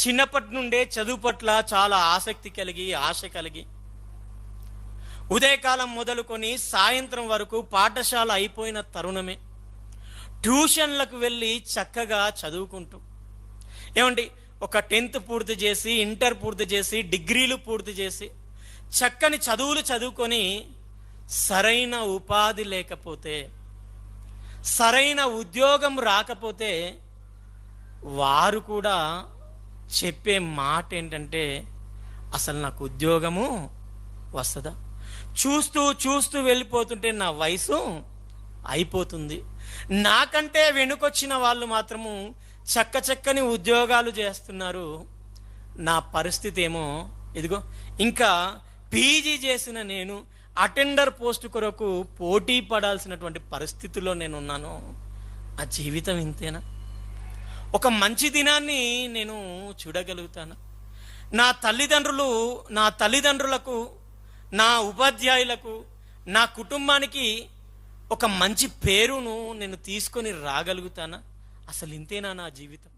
చిన్నప్పటి నుండే చదువు పట్ల చాలా ఆసక్తి కలిగి ఆశ కలిగి ఉదయకాలం మొదలుకొని సాయంత్రం వరకు పాఠశాల అయిపోయిన తరుణమే ట్యూషన్లకు వెళ్ళి చక్కగా చదువుకుంటూ ఏమండి ఒక 10th పూర్తి చేసి ఇంటర్ పూర్తి చేసి డిగ్రీలు పూర్తి చేసి చక్కని చదువులు చదువుకొని సరైన ఉపాధి లేకపోతే సరైన ఉద్యోగం రాకపోతే వారు కూడా చెప్పే మాట ఏంటంటే అసలు నాకు ఉద్యోగము వస్తుందా, చూస్తూ చూస్తూ వెళ్ళిపోతుంటే నా వయసు అయిపోతుంది. నాకంటే వెనుకొచ్చిన వాళ్ళు మాత్రము చక్కని ఉద్యోగాలు చేస్తున్నారు. నా పరిస్థితి ఏమో ఇదిగో ఇంకా పీజీ చేసిన నేను అటెండర్ పోస్ట్ కొరకు పోటీ పడాల్సినటువంటి పరిస్థితిలో నేను ఉన్నాను. ఆ జీవితం ఇంతేనా? ఒక మంచి దినాన్ని నేను చూడగలుగుతాను. నా తల్లిదండ్రులకు, నా ఉపాధ్యాయులకు, నా కుటుంబానికి ఒక మంచి పేరును నేను తీసుకొని రాగలుగుతానా? అసలు ఇంతేనా నా జీవితం?